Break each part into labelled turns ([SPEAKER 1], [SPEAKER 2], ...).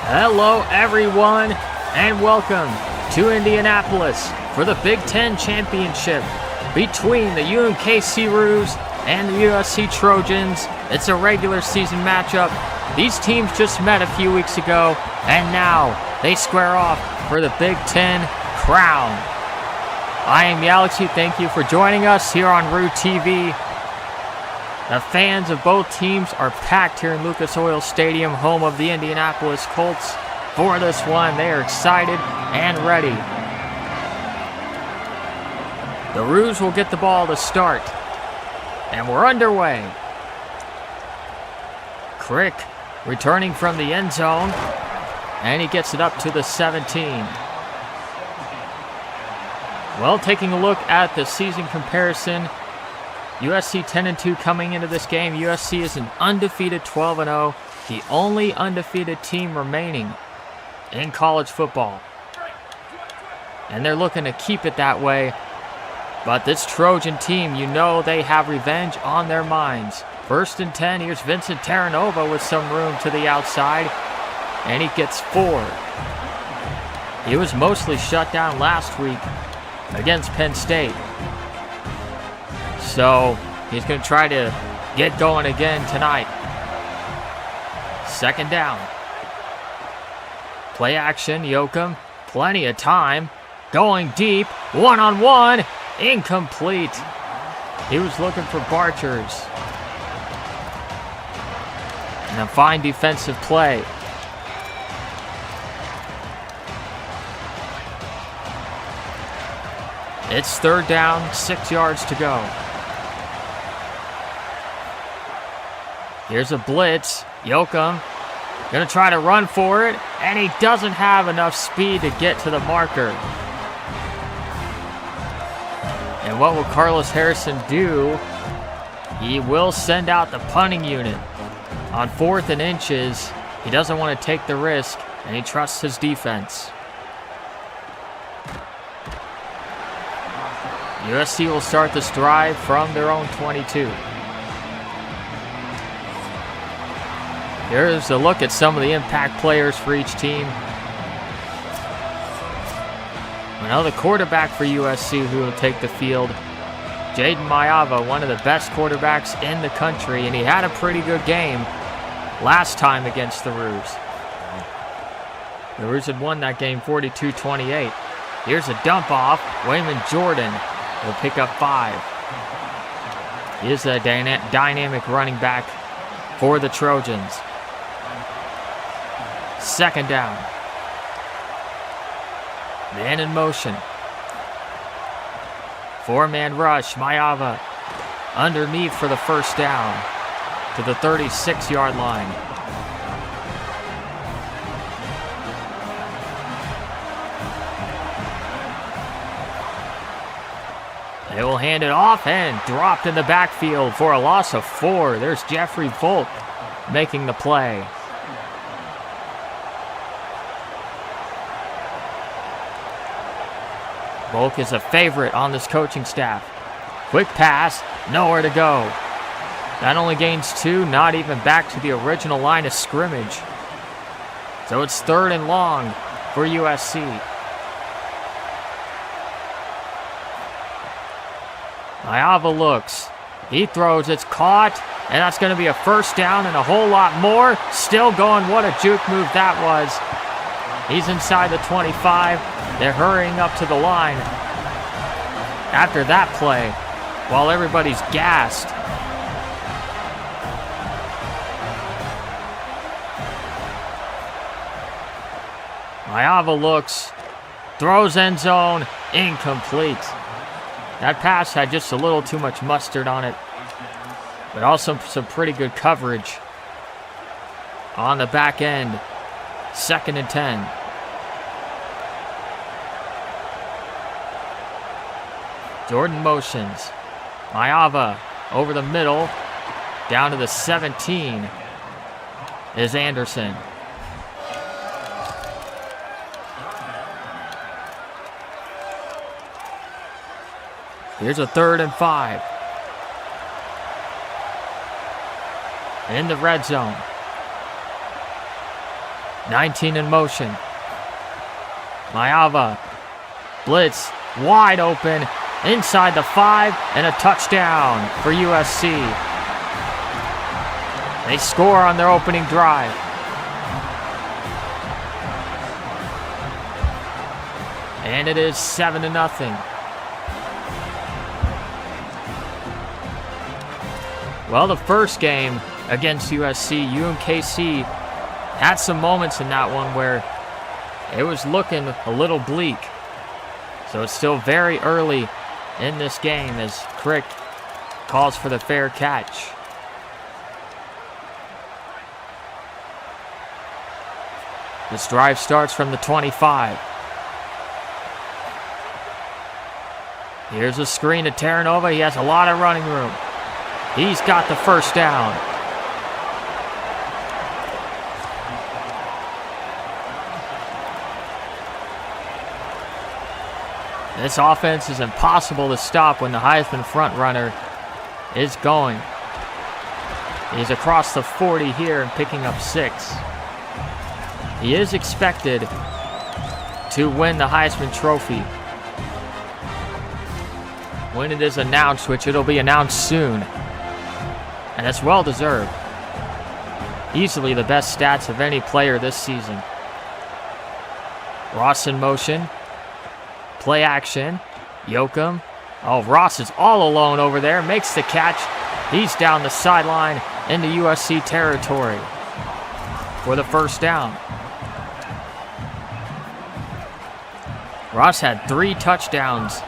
[SPEAKER 1] Hello everyone, and welcome to Indianapolis for the Big Ten Championship between the UMKC Roos and the USC Trojans. It's a regular season matchup. These teams just met a few weeks ago, and now they square off for the Big Ten crown. I am Yalexi. Thank you for joining us here on Roo TV. The fans of both teams are packed here in Lucas Oil Stadium, home of the Indianapolis Colts, for this one. They are excited and ready. The Roos will get the ball to start, and we're underway. Crick returning from the end zone, and he gets it up to the 17. Well, taking a look at the season comparison, USC 10-2 coming into this game. USC is an undefeated 12-0, the only undefeated team remaining in college football. And they're looking to keep it that way. But this Trojan team, you know they have revenge on their minds. 1st and 10, here's Vincent Terranova with some room to the outside, and he gets 4. He was mostly shut down last week against Penn State. So he's going to try to get going again tonight. 2nd down. Play action, Yoakum. Plenty of time. Going deep. One-on-one. Incomplete. He was looking for Barchers. And a fine defensive play. It's 3rd down, 6 yards to go. Here's a blitz. Yoakum going to try to run for it, and he doesn't have enough speed to get to the marker. And what will Carlos Harrison do? He will send out the punting unit. On 4th and inches, he doesn't want to take the risk, and he trusts his defense. USC will start this drive from their own 22. Here's a look at some of the impact players for each team. Now the quarterback for USC who will take the field, Jaden Mayava, one of the best quarterbacks in the country, and he had a pretty good game last time against the Roos. The Roos had won that game 42-28. Here's a dump off. Wayman Jordan will pick up 5. He is a dynamic running back for the Trojans. 2nd down. Man in motion. 4-man rush. Mayava underneath for the 1st down to the 36-yard line. They will hand it off and dropped in the backfield for a loss of 4. There's Jeffrey Volk making the play. Volk is a favorite on this coaching staff. Quick pass, nowhere to go. That only gains 2, not even back to the original line of scrimmage. So it's 3rd and long for USC. Mayava looks. He throws, it's caught, and that's going to be a 1st down and a whole lot more. Still going, what a juke move that was. He's inside the 25. They're hurrying up to the line after that play while everybody's gassed. Mayava looks, throws end zone, incomplete. That pass had just a little too much mustard on it, but also some pretty good coverage on the back end. 2nd and 10. Jordan motions. Mayava over the middle. Down to the 17 is Anderson. Here's a 3rd and 5. In the red zone. 19 in motion. Mayava. Blitz. Wide open. Inside the 5. And a touchdown for USC. They score on their opening drive. And it is 7-0. Well, the first game against USC, UMKC had some moments in that one where it was looking a little bleak. So it's still very early in this game as Crick calls for the fair catch. This drive starts from the 25. Here's a screen to Terranova. He has a lot of running room. He's got the first down. This offense is impossible to stop when the Heisman front runner is going. He's across the 40 here and picking up 6. He is expected to win the Heisman Trophy when it is announced, which it'll be announced soon. And it's well deserved. Easily the best stats of any player this season. Ross in motion. Play action. Yoakum. Oh, Ross is all alone over there. Makes the catch. He's down the sideline into USC territory for the first down. Ross had 3 touchdowns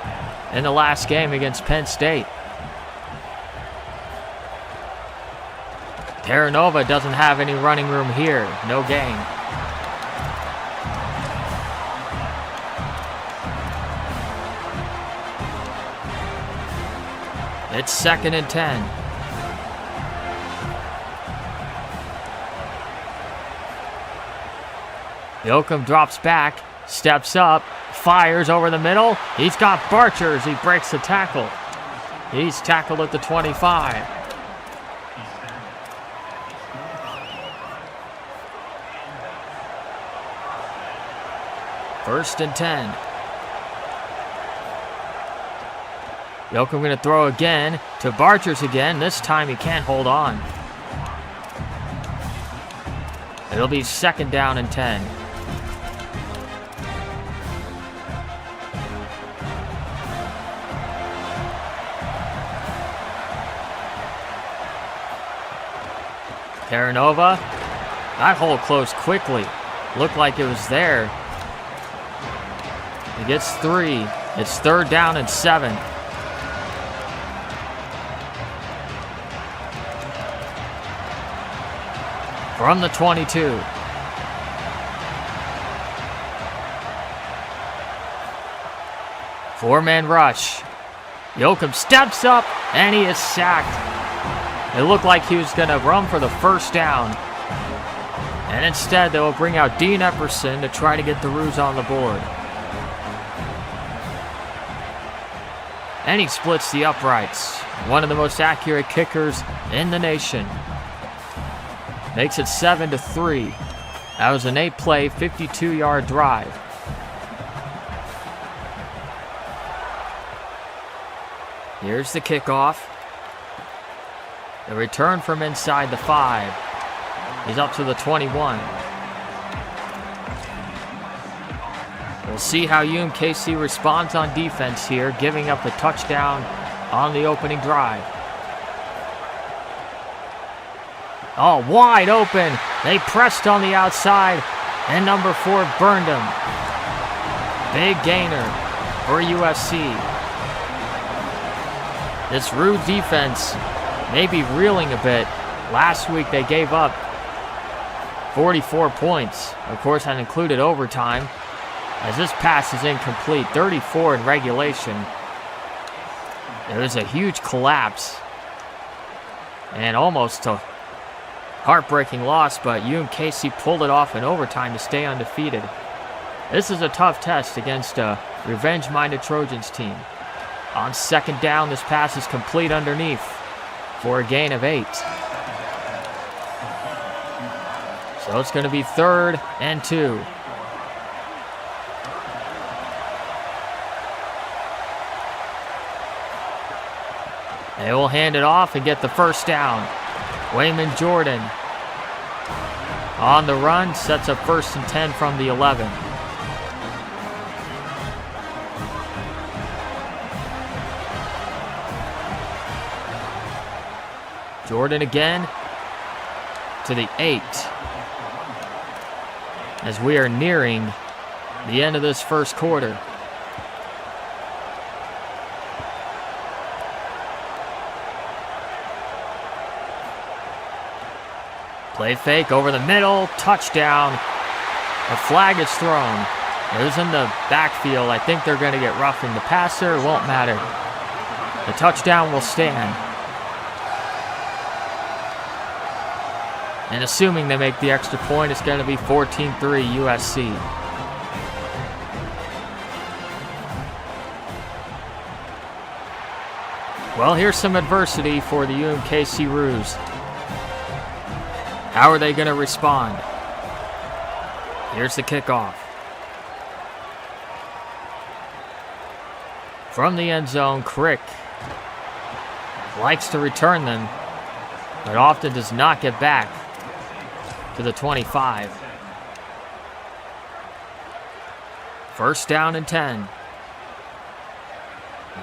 [SPEAKER 1] in the last game against Penn State. Terranova doesn't have any running room here. No gain. It's 2nd and 10. Yoakum drops back, steps up, fires over the middle. He's got Barcher as he breaks the tackle. He's tackled at the 25. First and 10. Yoakum going to throw again to Barchers again. This time he can't hold on. It'll be 2nd down and 10. Terranova. That hole closed quickly. Looked like it was there. He gets 3. It's 3rd down and 7. From the 22. Four-man rush. Yoakum steps up, and he is sacked. It looked like he was going to run for the first down. And instead, they will bring out Dean Epperson to try to get the Roos on the board. And he splits the uprights. One of the most accurate kickers in the nation. Makes it 7-3. That was an 8-play, 52-yard drive. Here's the kickoff. The return from inside the 5. He's up to the 21. We'll see how UMKC responds on defense here, giving up the touchdown on the opening drive. Oh, wide open. They pressed on the outside, and number 4 burned him. Big gainer for USC. This Roos defense may be reeling a bit. Last week they gave up 44 points. Of course, that included overtime, as this pass is incomplete. 34 in regulation. There was a huge collapse and almost a heartbreaking loss, but UMKC pulled it off in overtime to stay undefeated. This is a tough test against a revenge-minded Trojans team. On 2nd down, this pass is complete underneath for a gain of 8. So it's going to be 3rd and 2. They will hand it off and get the first down. Wayman Jordan on the run, sets up 1st and 10 from the 11. Jordan again to the 8. As we are nearing the end of this first quarter. Play fake over the middle, touchdown. A flag is thrown. It was in the backfield. I think they're going to get roughing the passer. It won't matter. The touchdown will stand. And assuming they make the extra point, it's going to be 14-3 USC. Well, here's some adversity for the UMKC Roos. How are they going to respond? Here's the kickoff. From the end zone, Crick likes to return them, but often does not get back to the 25. 1st down and 10.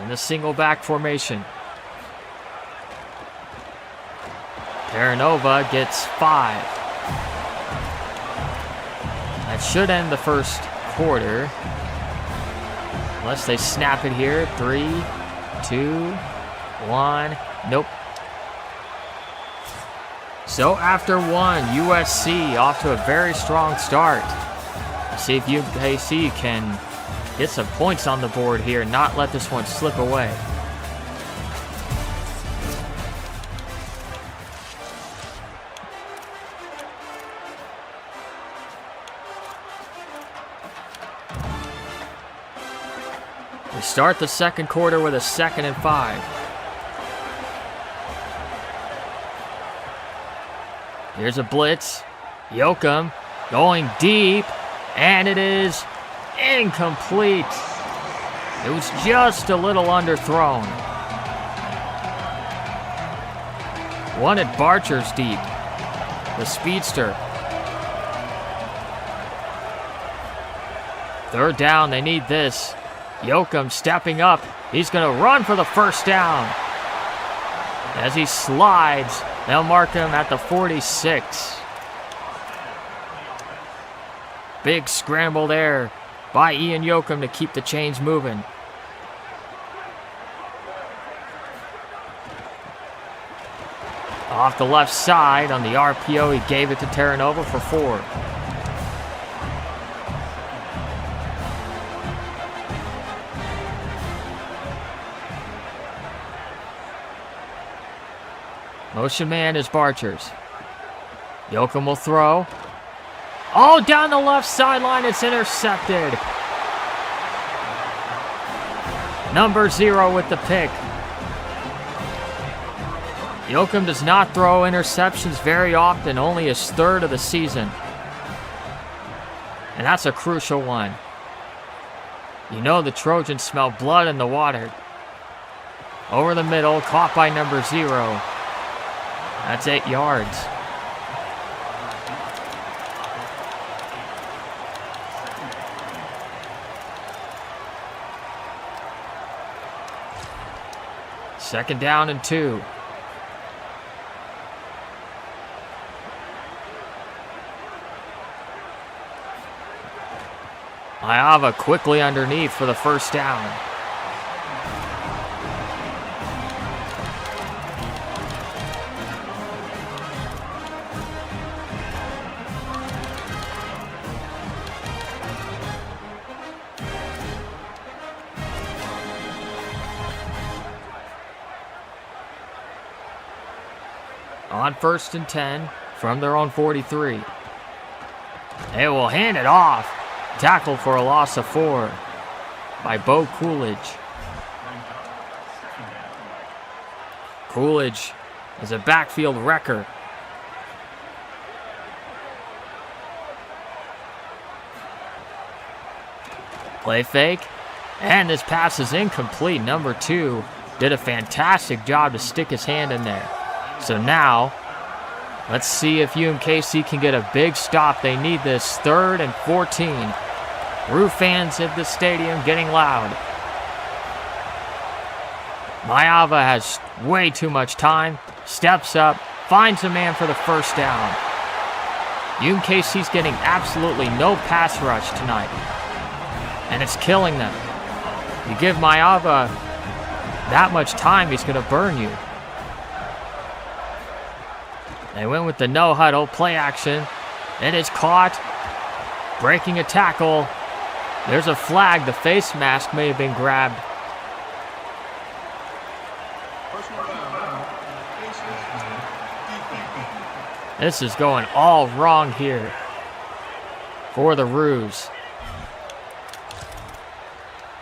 [SPEAKER 1] In the single back formation. Terranova gets 5. That should end the first quarter. Unless they snap it here. 3, 2, 1. Nope. So after 1, USC off to a very strong start. See if UMKC can get some points on the board here and not let this one slip away. We start the second quarter with a 2nd and 5. Here's a blitz. Yoakum going deep, and it is incomplete. It was just a little underthrown. Wanted Barchers deep. The speedster. 3rd down, they need this. Yoakum stepping up. He's going to run for the first down. As he slides, they'll mark him at the 46. Big scramble there by Ian Yoakum to keep the chains moving. Off the left side on the RPO, he gave it to Terranova for 4. Motion man is Barchers. Yoakum will throw. Oh, down the left sideline, it's intercepted. Number 0 with the pick. Yoakum does not throw interceptions very often, only his 3rd of the season. And that's a crucial one. You know the Trojans smell blood in the water. Over the middle, caught by number 0. That's 8 yards. Second down and 2. Ayava quickly underneath for the first down. On 1st and 10 from their own 43. They will hand it off. Tackle for a loss of 4 by Bo Coolidge. Coolidge is a backfield wrecker. Play fake. And this pass is incomplete. Number 2 did a fantastic job to stick his hand in there. So now, let's see if UMKC can get a big stop. They need this. 3rd and 14. Roo fans at the stadium getting loud. Mayava has way too much time. Steps up. Finds a man for the first down. UMKC's getting absolutely no pass rush tonight. And it's killing them. You give Mayava that much time, he's going to burn you. They went with the no huddle play action. It is caught. Breaking a tackle. There's a flag. The face mask may have been grabbed. This is going all wrong here for the Roos.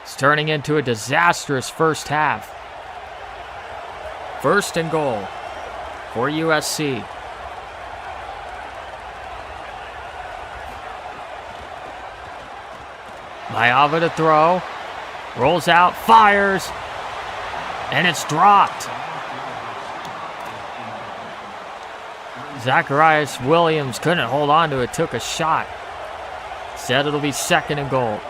[SPEAKER 1] It's turning into a disastrous first half. 1st and goal for USC. Mayava to throw. Rolls out, fires, and it's dropped. Zacharias Williams couldn't hold on to it, took a shot. Said it'll be 2nd and goal.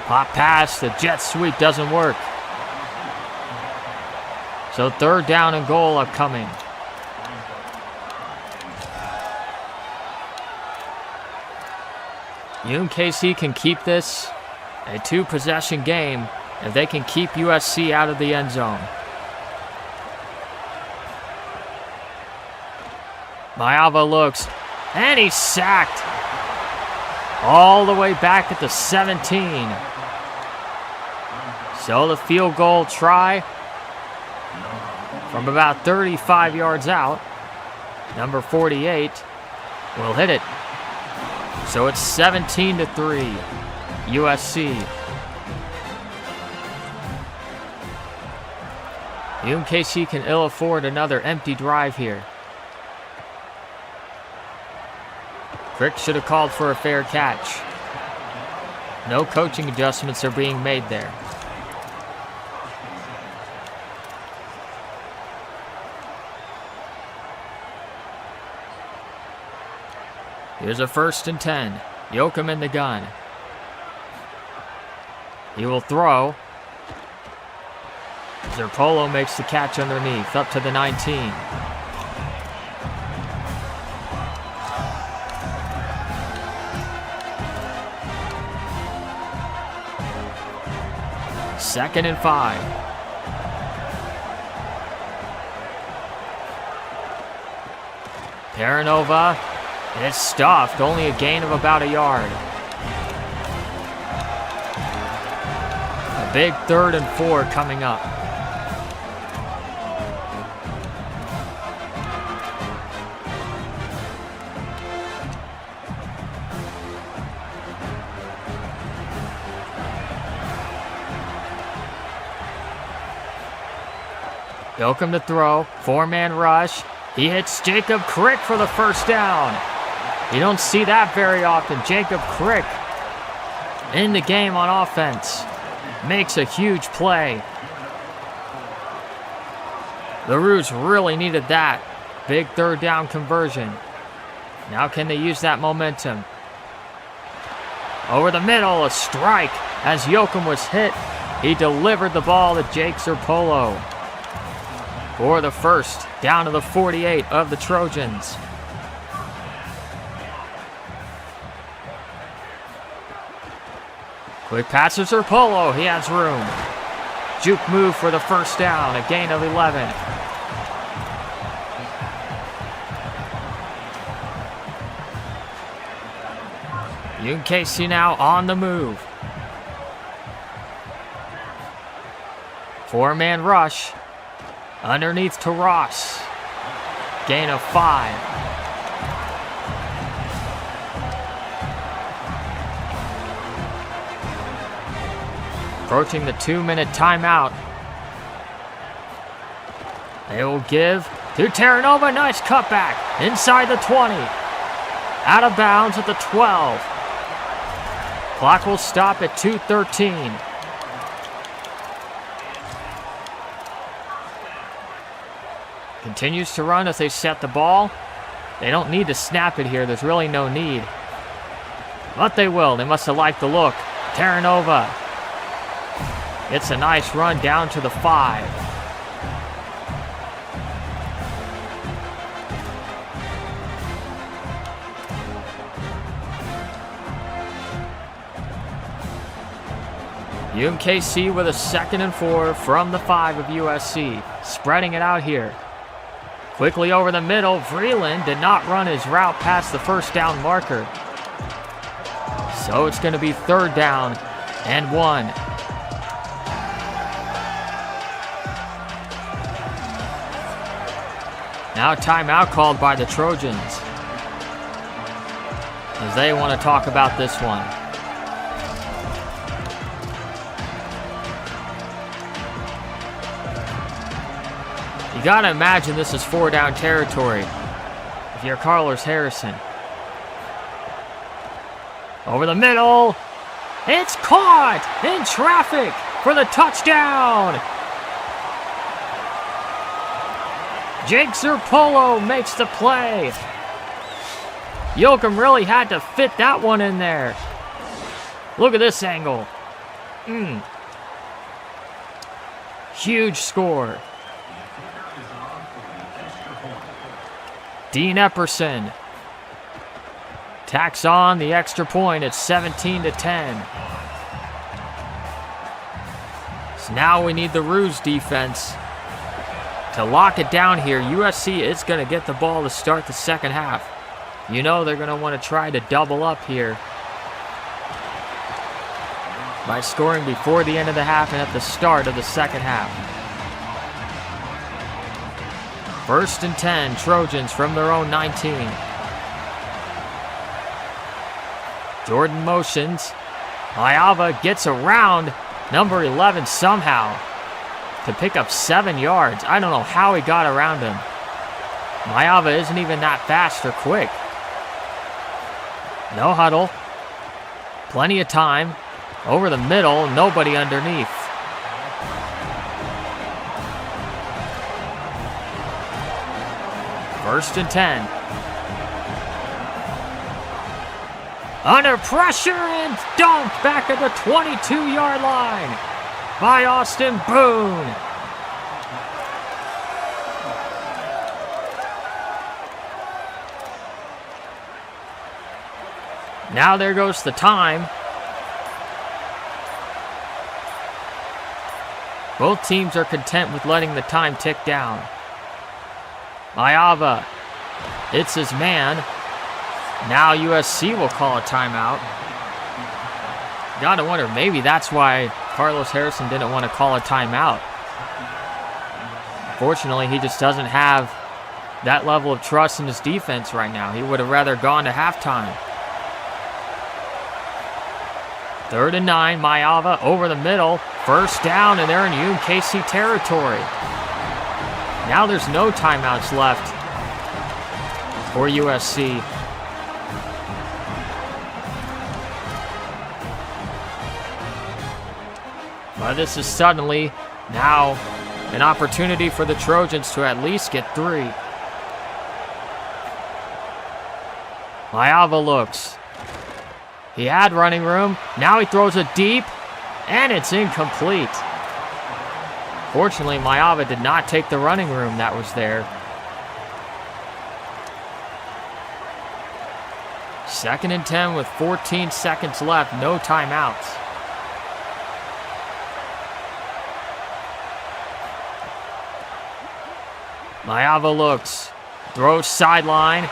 [SPEAKER 1] Pop pass, the jet sweep doesn't work. So 3rd down and goal upcoming. UMKC can keep this a 2-possession game if they can keep USC out of the end zone. Mayava looks, and he's sacked. All the way back at the 17. So the field goal try from about 35 yards out. Number 48 will hit it. So it's 17-3, USC. UMKC can ill afford another empty drive here. Crick should have called for a fair catch. No coaching adjustments are being made there. Here's a 1st and 10. Yoakum in the gun. He will throw. Zerpolo makes the catch underneath, up to the 19. Second and 5. Paranova is stuffed, only a gain of about a yard. A big 3rd and 4 coming up. Yoakum to throw, 4-man rush. He hits Jacob Crick for the first down. You don't see that very often. Jacob Crick in the game on offense. Makes a huge play. The Roos really needed that. Big 3rd down conversion. Now can they use that momentum? Over the middle, a strike as Yoakum was hit. He delivered the ball to Jake Zerpolo for the first down to the 48 of the Trojans. Quick pass to Zerpolo. He has room. Juke move for the first down. A gain of 11. UMKC now on the move. 4-man rush. Underneath to Ross. Gain of 5. Approaching the 2-minute timeout. They will give to Terranova. Nice cutback inside the 20. Out of bounds at the 12. Clock will stop at 2:13. Continues to run as they set the ball. They don't need to snap it here. There's really no need. But they will. They must have liked the look. Terranova. It's a nice run down to the 5. UMKC with a 2nd and 4 from the 5 of USC. Spreading it out here. Quickly over the middle. Vreeland did not run his route past the first down marker. So it's going to be 3rd down and 1. Now timeout called by the Trojans, as they want to talk about this one. You gotta imagine this is 4-down territory if you're Carlos Harrison. Over the middle. It's caught in traffic for the touchdown. Jake Zerpolo makes the play. Yoakum really had to fit that one in there. Look at this angle. Huge score. Dean Epperson tacks on the extra point at 17-10. So now we need the Ruse defense to lock it down here. USC is going to get the ball to start the second half. You know they're going to want to try to double up here by scoring before the end of the half and at the start of the second half. 1st and 10, Trojans from their own 19. Jordan motions. Mayava gets around number 11 somehow to pick up 7 yards. I don't know how he got around him. Mayava isn't even that fast or quick. No huddle. Plenty of time. Over the middle, nobody underneath. First and 10. Under pressure and dumped back at the 22-yard line by Austin Boone. Now there goes the time. Both teams are content with letting the time tick down. Mayava, it's his man. Now USC will call a timeout. Gotta wonder, maybe that's why Carlos Harrison didn't want to call a timeout. Fortunately, he just doesn't have that level of trust in his defense right now. He would have rather gone to halftime. 3rd and 9, Mayava over the middle. First down, and they're in UMKC territory. Now there's no timeouts left for USC. But this is suddenly now an opportunity for the Trojans to at least get 3. Mayava looks. He had running room. Now he throws it deep, and it's incomplete. Fortunately, Mayava did not take the running room that was there. 2nd and 10 with 14 seconds left, no timeouts. Mayava looks, throws sideline.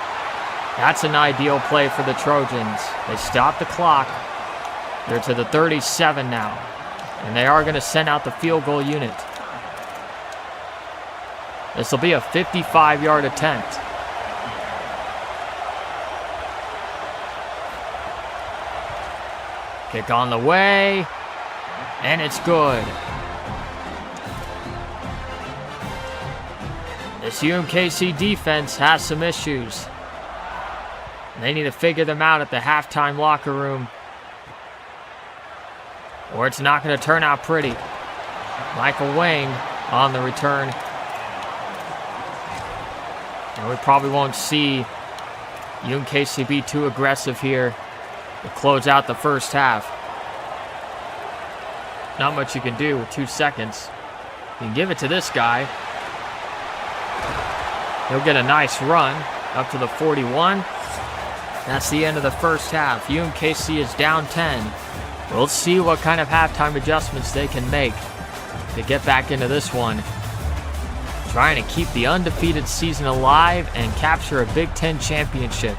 [SPEAKER 1] That's an ideal play for the Trojans. They stop the clock. They're to the 37 now, and they are going to send out the field goal unit. This will be a 55-yard attempt. Kick on the way, and it's good. This UMKC defense has some issues. They need to figure them out at the halftime locker room, or it's not going to turn out pretty. Michael Wang on the return. And we probably won't see UMKC be too aggressive here to close out the first half. Not much you can do with 2 seconds. You can give it to this guy. He'll get a nice run up to the 41. That's the end of the first half. UMKC is down 10. We'll see what kind of halftime adjustments they can make to get back into this one. Trying to keep the undefeated season alive and capture a Big Ten championship.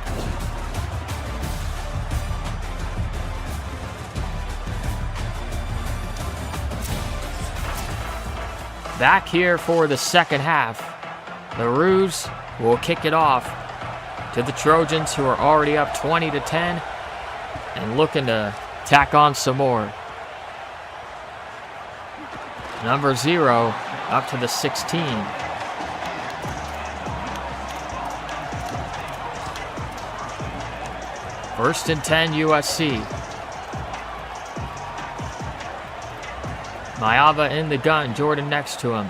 [SPEAKER 1] Back here for the second half. The Roos will kick it off to the Trojans, who are already up 20-10 and looking to tack on some more. Number 0 up to the 16. First and 10 USC. Mayava in the gun, Jordan next to him.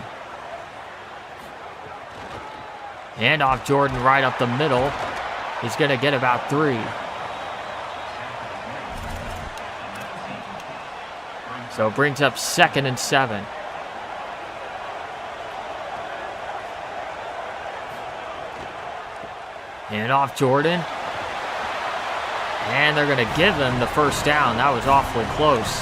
[SPEAKER 1] Hand off Jordan right up the middle. He's going to get about 3. So it brings up 2nd and 7. Hand off Jordan. And they're going to give them the first down. That was awfully close.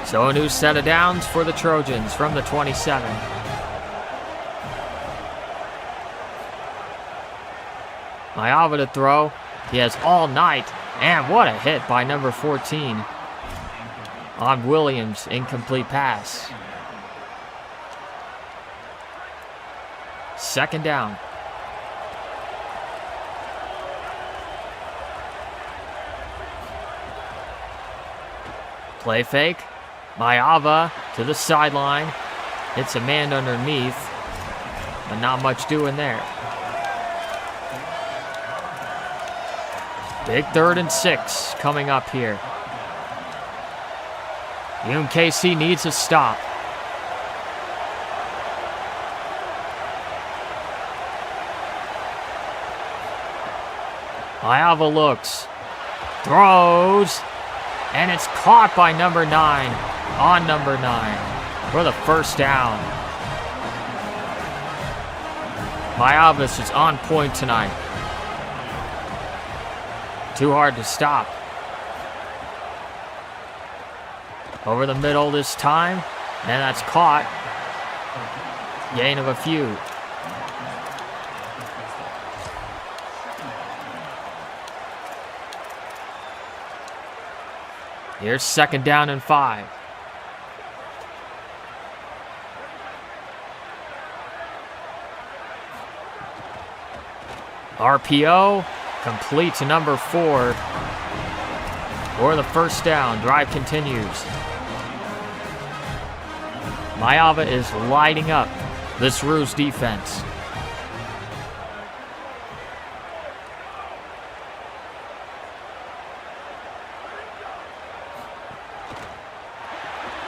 [SPEAKER 1] So a new set of downs for the Trojans from the 27. Mayava to throw. He has all night. And what a hit by number 14 on Williams. Incomplete pass. Second down. Play fake. Mayava to the sideline. Hits a man underneath, but not much doing there. Big 3rd and 6 coming up here. UMKC needs a stop. Mayava looks, throws, and it's caught by number 9 on number 9 for the first down. Mayava is on point tonight. Too hard to stop. Over the middle this time, and that's caught. Gain of a few. Here's 2nd down and 5. RPO, complete to number 4 for the first down. Drive continues. Mayava is lighting up this Roos defense.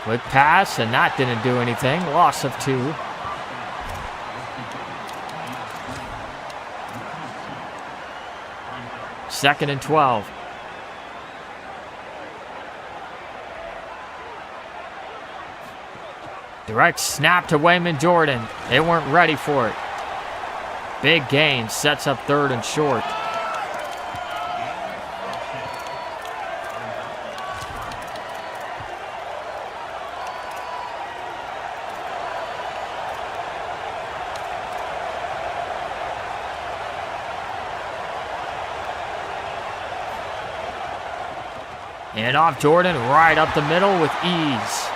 [SPEAKER 1] Quick pass, and that didn't do anything. Loss of 2. Second and 12. Direct snap to Wayman Jordan. They weren't ready for it. Big gain, sets up 3rd and short. And off Jordan, right up the middle with ease.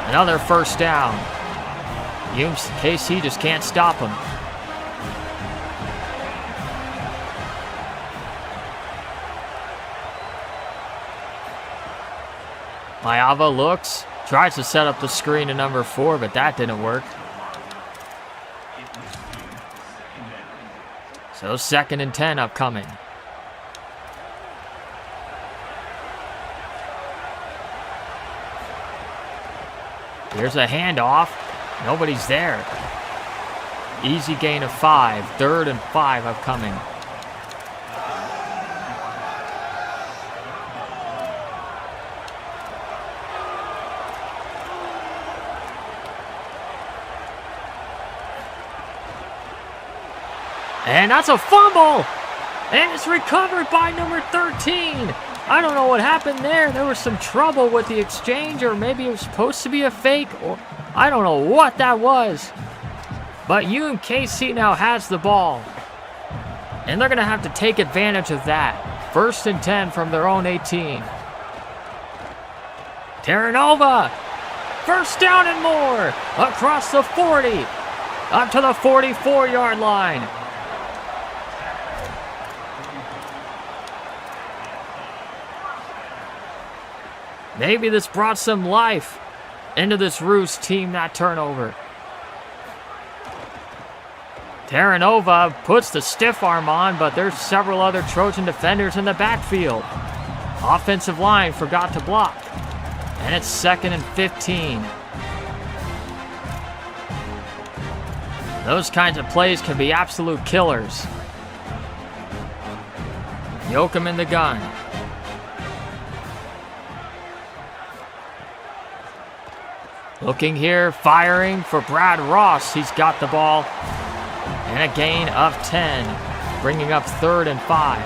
[SPEAKER 1] Another first down. UMKC just can't stop him. Mayava looks, tries to set up the screen to number 4, but that didn't work. So 2nd and 10 upcoming. Here's a handoff. Nobody's there. Easy gain of 5. 3rd and 5 upcoming. And that's a fumble! And it's recovered by number 13. I don't know what happened there. There was some trouble with the exchange, or maybe it was supposed to be a fake, or I don't know what that was. But UMKC now has the ball. And they're going to have to take advantage of that. 1st and 10 from their own 18. Terranova! 1st down and more! Across the 40. Up to the 44-yard line. Maybe this brought some life into this Roos team, that turnover. Terranova puts the stiff arm on, but there's several other Trojan defenders in the backfield. Offensive line forgot to block. And it's 2nd and 15. Those kinds of plays can be absolute killers. Yoakum in the gun. Looking here, firing for Brad Ross. He's got the ball. And a gain of 10, bringing up 3rd and 5.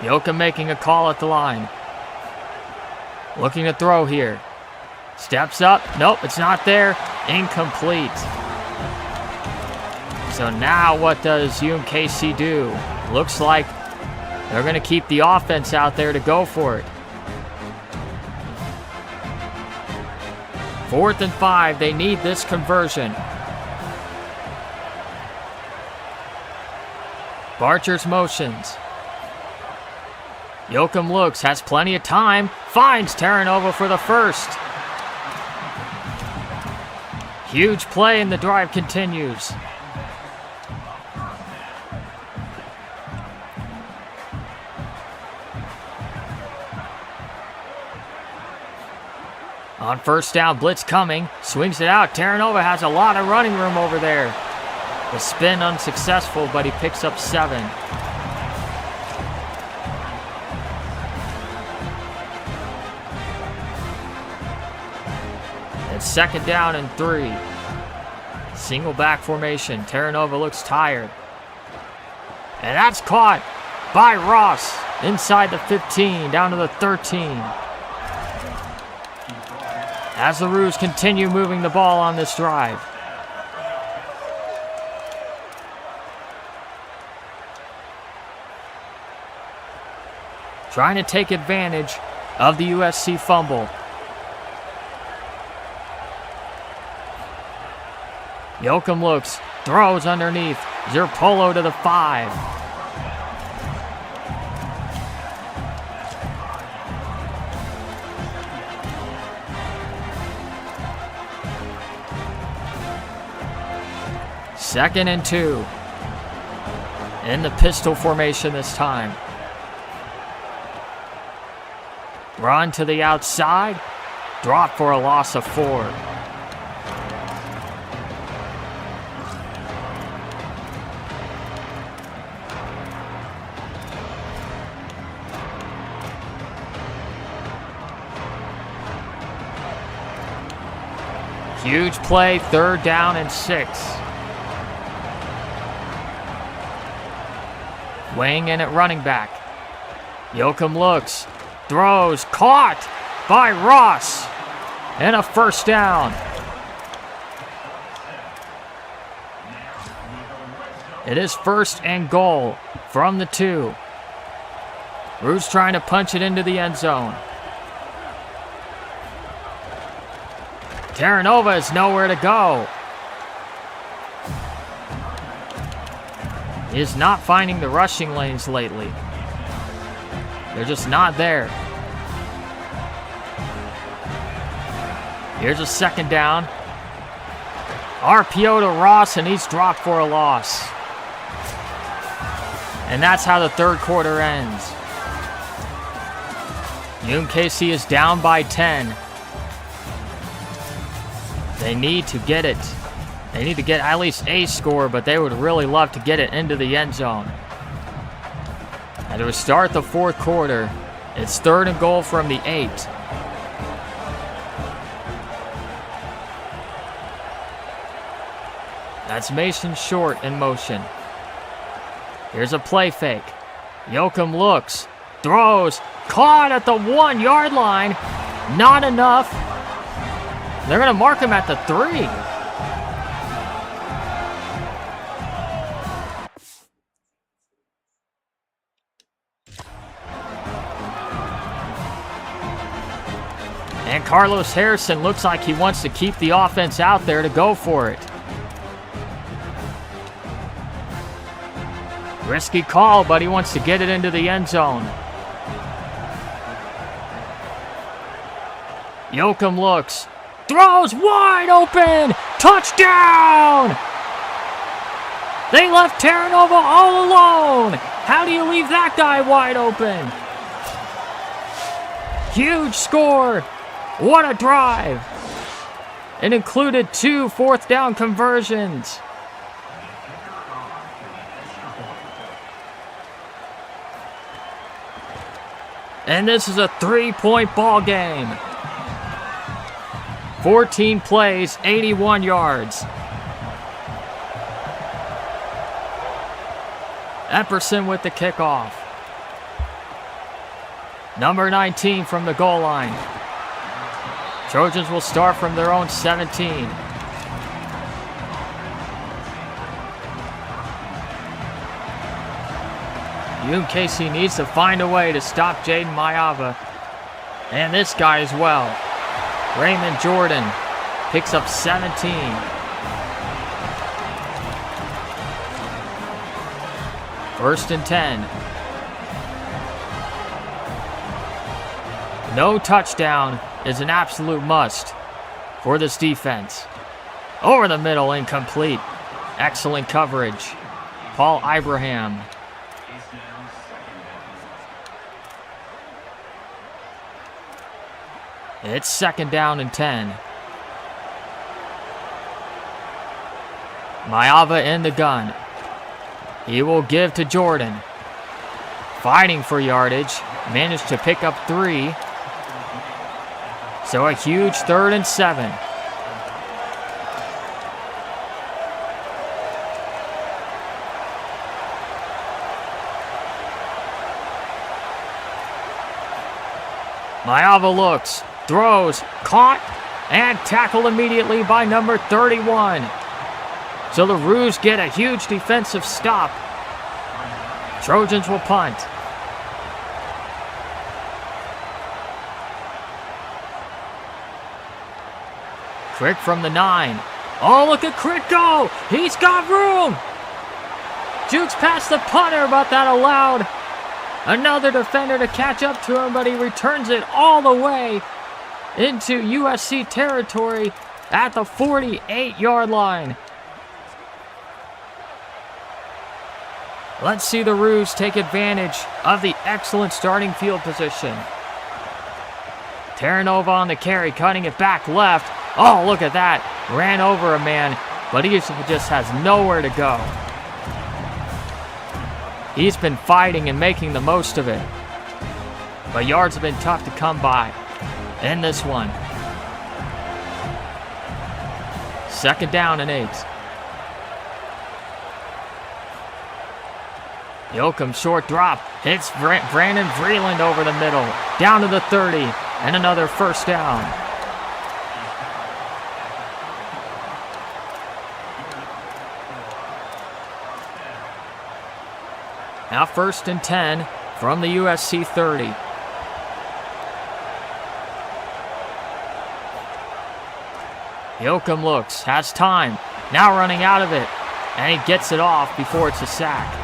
[SPEAKER 1] Yoakum making a call at the line. Looking to throw here. Steps up. Nope, it's not there. Incomplete. So now what does UMKC do? Looks like they're going to keep the offense out there to go for it. 4th and 5. They need this conversion. Barcher's motions. Yoakum looks, has plenty of time. Finds Terranova for the 1st. Huge play, and the drive continues. On 1st down, blitz coming. Swings it out. Terranova has a lot of running room over there. The spin unsuccessful, but he picks up 7. It's 2nd down and 3. Single back formation. Terranova looks tired. And that's caught by Ross inside the 15, down to the 13. As the Roos continue moving the ball on this drive. Trying to take advantage of the USC fumble. Yoakum looks, throws underneath. Zerpolo to the 5. Second and 2. In the pistol formation this time. Run to the outside. Drop for a loss of 4. Huge play, 3rd down and 6. Weighing in at running back. Yoakum looks, throws, caught by Ross. And a 1st down. It is 1st and goal from the 2. Roos trying to punch it into the end zone. Terranova is nowhere to go. He is not finding the rushing lanes lately. They're just not there. Here's a second down. RPO to Ross, and he's dropped for a loss. And that's how the third quarter ends. UMKC is down by 10. They need to get it. They need to get at least a score, but they would really love to get it into the end zone. And to start the fourth quarter, it's 3rd and goal from the 8. That's Mason Short in motion. Here's a play fake. Yoakum looks, throws, caught at the 1-yard line. Not enough. They're going to mark him at the 3. And Carlos Harrison looks like he wants to keep the offense out there to go for it. Risky call, but he wants to get it into the end zone. Yoakum looks, throws wide open, touchdown! They left Terranova all alone. How do you leave that guy wide open? Huge score. What a drive. It included 2 fourth-down conversions. And this is a 3-point ball game. 14 plays, 81 yards. Epperson with the kickoff. Number 19 from the goal line. Trojans will start from their own 17. UMKC needs to find a way to stop Jaden Mayava. And this guy as well. Raymond Jordan picks up 17. First and 10. No touchdown is an absolute must for this defense. Over the middle, incomplete. Excellent coverage. Paul Ibrahim. It's 2nd down and 10. Mayava in the gun. He will give to Jordan. Fighting for yardage. Managed to pick up 3. So a huge 3rd and 7. Mayava looks, throws, caught, and tackled immediately by number 31. So the Roos get a huge defensive stop. Trojans will punt. Crick from the 9. Oh, look at Crick go! He's got room! Jukes past the punter, but that allowed another defender to catch up to him, but he returns it all the way into USC territory at the 48-yard line. Let's see the Roos take advantage of the excellent starting field position. Terranova on the carry, cutting it back left. Oh, look at that. Ran over a man, but he just has nowhere to go. He's been fighting and making the most of it. But yards have been tough to come by in this one. 2nd down and 8. Yoakum short drop. Hits Brandon Vreeland over the middle. Down to the 30. And another first down. Now 1st and 10 from the USC 30. Yoakum looks, has time, now running out of it. and he gets it off before it's a sack.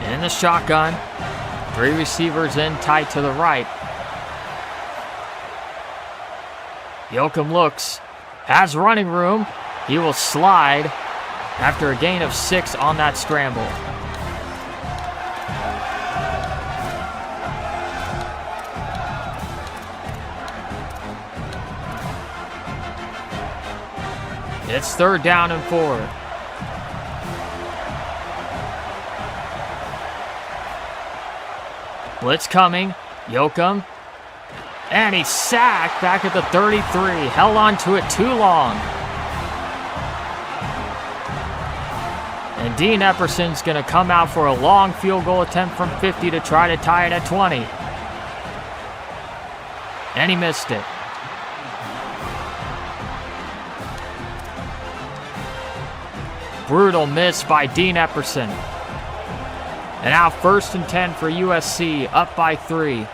[SPEAKER 1] In the shotgun, 3 receivers in tight to the right. Yoakum looks, has running room. He will slide after a gain of 6 on that scramble. It's 3rd down and 4. Blitz coming, Yoakum, and he's sacked back at the 33. Held on to it too long. And Dean Epperson's going to come out for a long field goal attempt from 50 to try to tie it at 20. And he missed it. Brutal miss by Dean Epperson. And now 1st and 10 for USC, up by 3.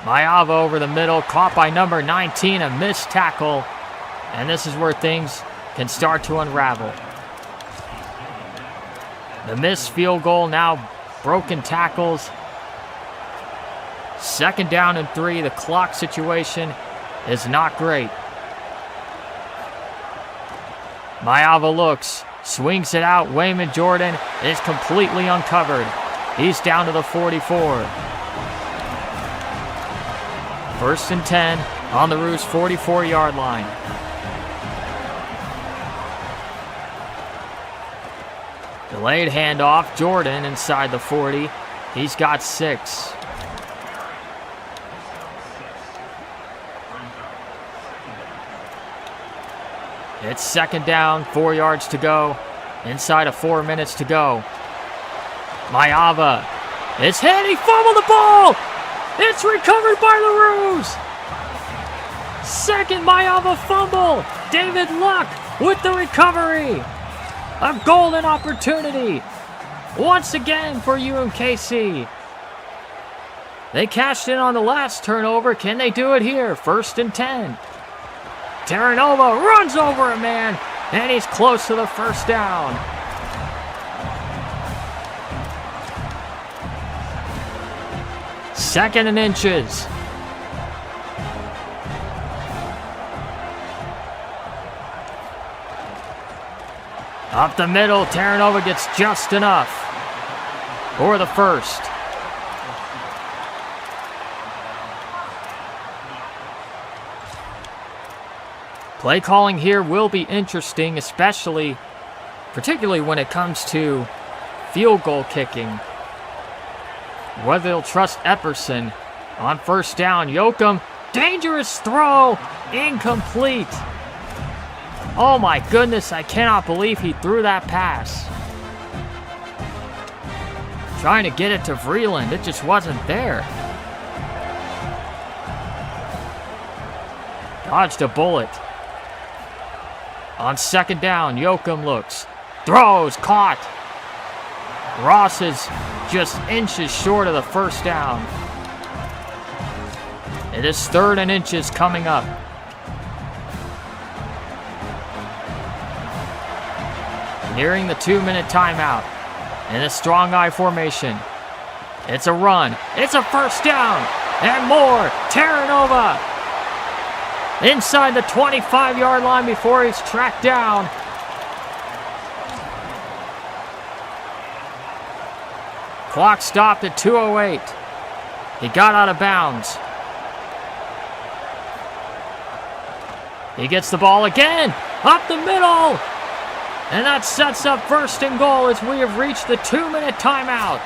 [SPEAKER 1] Mayava over the middle, caught by number 19, a missed tackle. And this is where things can start to unravel. The missed field goal, now broken tackles. 2nd down and 3, the clock situation is not great. Mayava looks, swings it out. Wayman Jordan is completely uncovered. He's down to the 44. 1st and 10 on the Roos' 44-yard line. Delayed handoff. Jordan inside the 40. He's got 6. It's 2nd down, 4 yards to go. Inside of 4 minutes to go. Mayava is hit. He fumbled the ball. It's recovered by the Roos. 2nd Mayava fumble. David Luck with the recovery. A golden opportunity once again for UMKC. They cashed in on the last turnover. Can they do it here? 1st and 10. Terranova runs over a man, and he's close to the 1st down. Second and inches. Up the middle, Terranova gets just enough for the 1st. Play calling here will be interesting, particularly when it comes to field goal kicking. Whether they'll trust Epperson on 1st down. Yoakum, dangerous throw, incomplete. Oh my goodness, I cannot believe he threw that pass. Trying to get it to Vreeland, it just wasn't there. Dodged a bullet. On 2nd down, Yoakum looks, throws, caught. Ross is just inches short of the 1st down. It is 3rd and inches coming up. Nearing the 2-minute timeout in a strong eye formation. It's a run. It's a 1st down and more. Terranova inside the 25-yard line before he's tracked down. Clock stopped at 2:08. He got out of bounds. He gets the ball again, up the middle. And that sets up 1st and goal as we have reached the 2-minute timeout.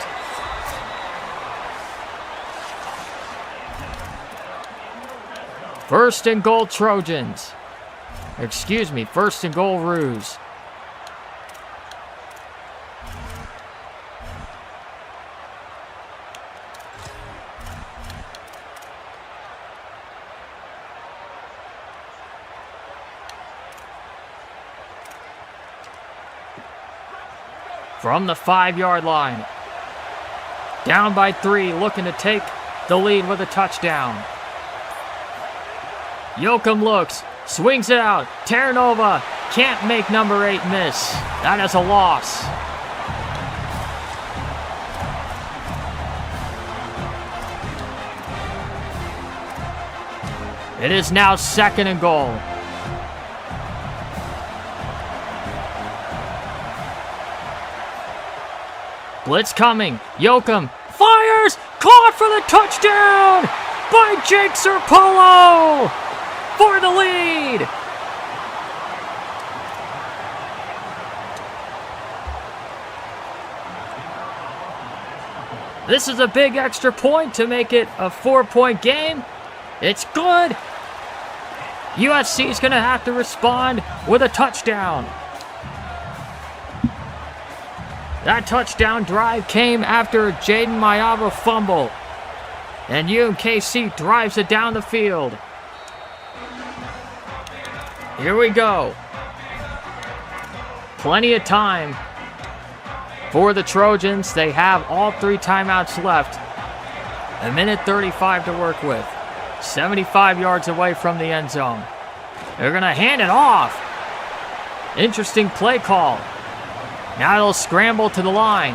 [SPEAKER 1] First and goal Trojans. Excuse me, 1st and goal Roos. from the 5-yard line. Down by 3, looking to take the lead with a touchdown. Yoakum looks, swings it out. Terranova can't make number 8 miss. That is a loss. It is now 2nd and goal. Blitz coming. Yoakum fires. Caught for the touchdown by Jake Serpolo for the lead. This is a big extra point to make it a 4-point game. It's good. USC is going to have to respond with a touchdown. That touchdown drive came after Jaden Mayava fumble. And UMKC drives it down the field. Here we go. Plenty of time for the Trojans. They have all 3 timeouts left. 1:35 to work with. 75 yards away from the end zone. They're going to hand it off. Interesting play call. Now they'll scramble to the line.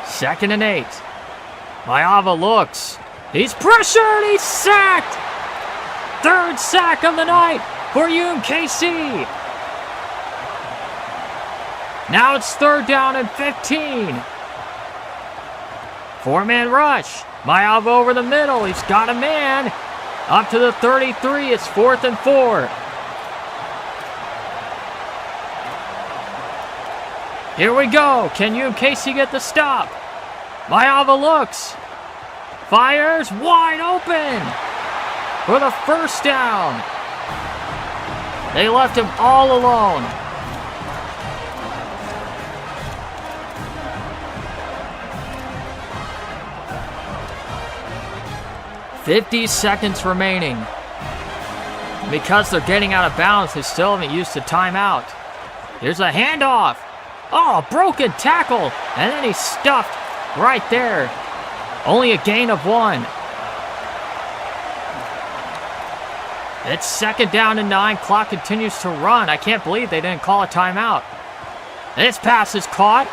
[SPEAKER 1] 2nd and 8. Mayava looks. He's pressured. He's sacked. 3rd sack of the night for UMKC. Now it's 3rd down and 15. 4-man rush. Mayava over the middle. He's got a man. Up to the 33. It's 4th and 4. Here we go. Can UMKC get the stop? Mayava looks. Fires wide open for the 1st down. They left him all alone. "50 seconds remaining." Because they're getting out of bounds, they still haven't used the timeout. Here's a handoff. Oh, broken tackle. And then he's stuffed right there. Only a gain of 1. It's 2nd down and 9. Clock continues to run. I can't believe they didn't call a timeout. This pass is caught.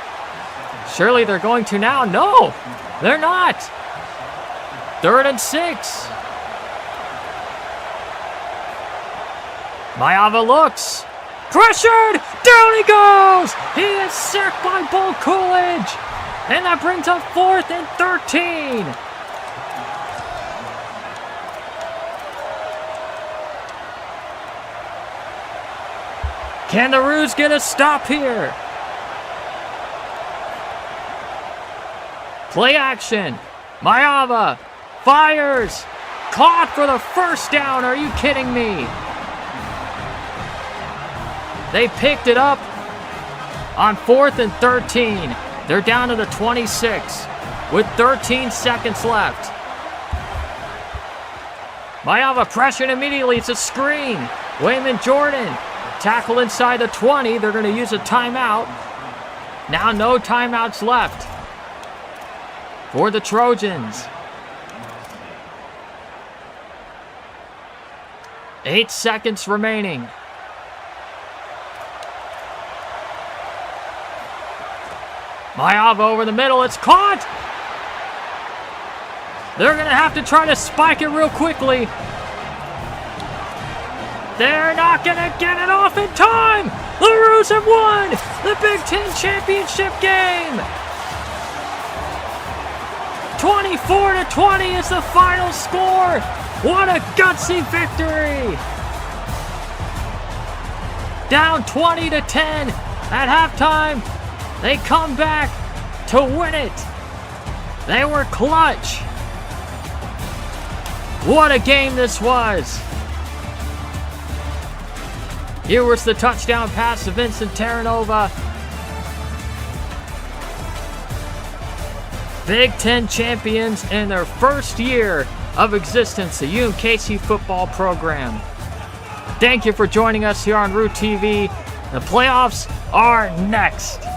[SPEAKER 1] Surely they're going to now. No, they're not. 3rd and 6. Mayava looks. Pressured! Down he goes! He is sacked by Bo Coolidge! And that brings up 4th and 13. Can the Roos get a stop here? Play action. Mayava fires. Caught for the 1st down. Are you kidding me? They picked it up on 4th and 13. They're down to the 26 with 13 seconds left. Mayava pressured immediately. It's a screen. Wayman Jordan tackle inside the 20. They're going to use a timeout. Now no timeouts left for the Trojans. 8 seconds remaining. Mayava over the middle. It's caught. They're going to have to try to spike it real quickly. They're not going to get it off in time. The Roos have won the Big Ten championship game. 24-20 is the final score. What a gutsy victory. Down 20-10 at halftime. They come back to win it. They were clutch. What a game this was. Here was the touchdown pass to Vincent Terranova. Big Ten champions in their 1st year of existence, the UMKC football program. Thank you for joining us here on Root TV. The playoffs are next.